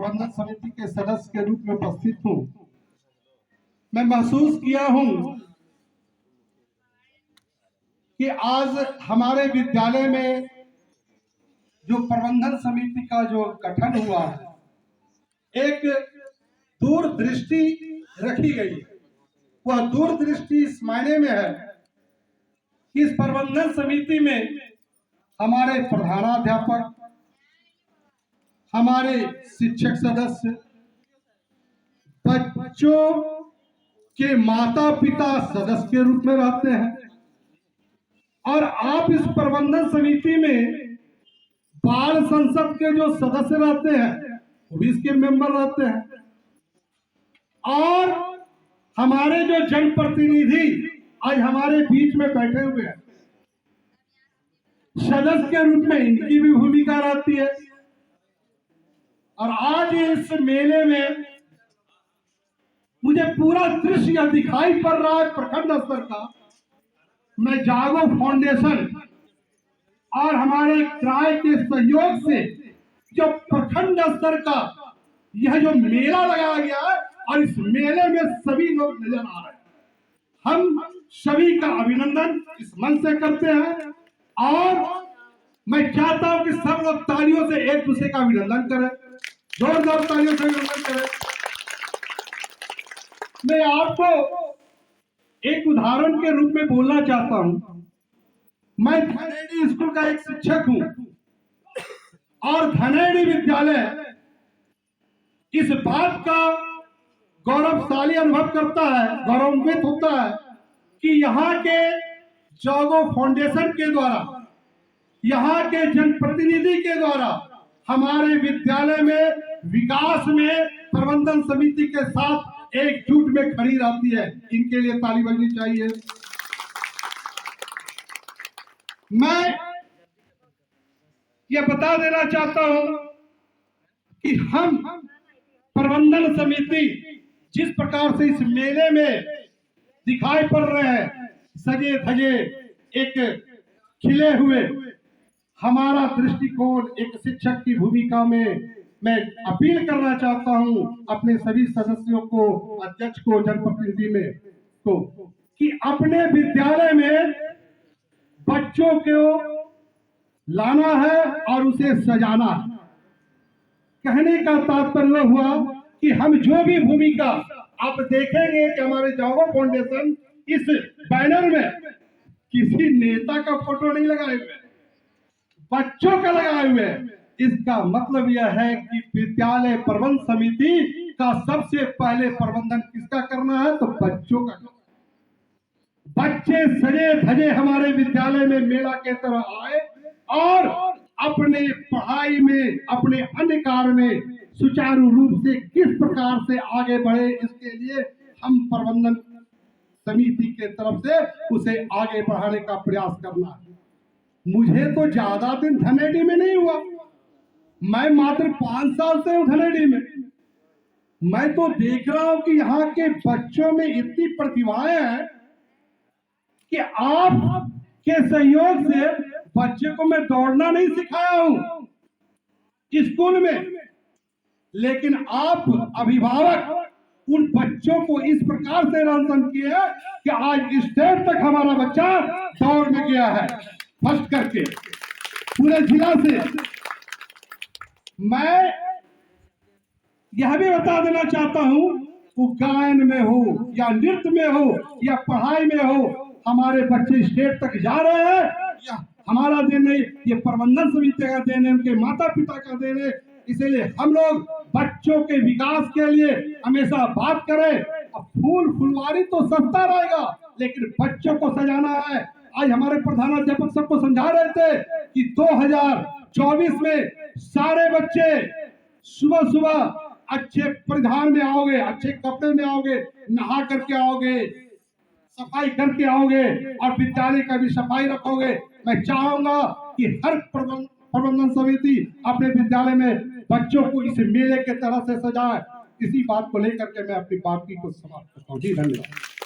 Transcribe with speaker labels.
Speaker 1: प्रबंधन समिति के सदस्य के रूप में उपस्थित हूं, मैं महसूस किया हूं कि आज हमारे विद्यालय में जो प्रबंधन समिति का जो गठन हुआ है, एक दूरदृष्टि रखी गई है। वह दूरदृष्टि इस मायने में है कि इस प्रबंधन समिति में हमारे प्रधानाध्यापक, हमारे शिक्षक सदस्य, बच्चों के माता पिता सदस्य के रूप में रहते हैं और आप इस प्रबंधन समिति में बाल संसद के जो सदस्य रहते हैं वो भी इसके मेंबर रहते हैं और हमारे जो जनप्रतिनिधि आज हमारे बीच में बैठे हुए हैं, सदस्य के रूप में इनकी भी भूमिका रहती है। और आज इस मेले में मुझे पूरा दृश्य यह दिखाई पड़ रहा है प्रखंड स्तर का। मैं जागो फाउंडेशन और हमारे क्राय के सहयोग से जो प्रखंड स्तर का यह जो मेला लगाया गया है और इस मेले में सभी लोग नजर आ रहे हैं, हम सभी का अभिनंदन इस मन से करते हैं और मैं चाहता हूं कि सब लोग तालियों से एक दूसरे का अभिनंदन करें, जोरदार तालियों से अभिनंदन करें। मैं आपको एक उदाहरण के रूप में बोलना चाहता हूं। मैं धनेड़ी स्कूल का एक शिक्षक हूं और धनेड़ी विद्यालय इस बात का गौरवशाली अनुभव करता है, गौरवान्वित होता है कि यहाँ के जागो फाउंडेशन के द्वारा, यहाँ के जनप्रतिनिधि के द्वारा हमारे विद्यालय में विकास में प्रबंधन समिति के साथ एकजुट में खड़ी रहती है। इनके लिए ताली बजनी चाहिए। मैं ये बता देना चाहता हूं कि हम प्रबंधन समिति जिस प्रकार से इस मेले में दिखाई पड़ रहे हैं, सजे धजे एक खिले हुए, हमारा दृष्टिकोण एक शिक्षक की भूमिका में मैं अपील करना चाहता हूं अपने सभी सदस्यों को, अध्यक्ष को, जनप्रतिनिधि में को, कि अपने विद्यालय में बच्चों को लाना है और उसे सजाना है। कहने का तात्पर्य हुआ कि हम जो भी भूमिका आप देखेंगे कि हमारे जागो फाउंडेशन इस बैनर में किसी नेता का फोटो नहीं लगाए हुए, बच्चों का लगाए हुए। इसका मतलब यह है कि विद्यालय प्रबंध समिति का सबसे पहले प्रबंधन किसका करना है, तो बच्चों का। बच्चे सजे धजे हमारे विद्यालय में मेला के तरह आए और अपने पढ़ाई में, अपने अन्य कार्य में सुचारू रूप से किस प्रकार से आगे बढ़े, इसके लिए हम प्रबंधन समिति के तरफ से उसे आगे बढ़ाने का प्रयास करना है। मुझे तो ज्यादा दिन धनेड़ी में नहीं हुआ, मैं मात्र 5 साल से हूं धनेड़ी में। मैं तो देख रहा हूं कि यहाँ के बच्चों में इतनी प्रतिभाएं हैं कि आप के सहयोग से बच्चे को मैं दौड़ना नहीं सिखाया हूं स्कूल में, लेकिन आप अभिभावक उन बच्चों को इस प्रकार से रंजन किए कि आज स्टेट तक हमारा बच्चा दौड़ में गया है, फर्स्ट करके पूरे जिला से। मैं यह भी बता देना चाहता हूं, वो गायन में हो या नृत्य में हो या पढ़ाई में हो, हमारे बच्चे स्टेट तक जा रहे हैं। या हमारा देन नहीं, ये प्रबंधन समिति का देन है, उनके माता पिता का देन है। इसीलिए हम लोग बच्चों के विकास के लिए हमेशा बात करें। अब फूल फुलवारी तो सस्ता रहेगा, लेकिन बच्चों को सजाना है। आज हमारे प्रधानाध्यापक सबको समझा रहे थे कि 2024 में सारे बच्चे सुबह सुबह अच्छे परिधान में आओगे, अच्छे कपड़े में आओगे, नहा करके आओगे, सफाई करके आओगे और विद्यालय का भी सफाई रखोगे। मैं चाहूंगा कि हर प्रबंधन समिति अपने विद्यालय में बच्चों को इस मेले के तरह से सजाए। इसी बात को लेकर के मैं अपनी बात को समाप्त करता हूँ। जी धन्यवाद।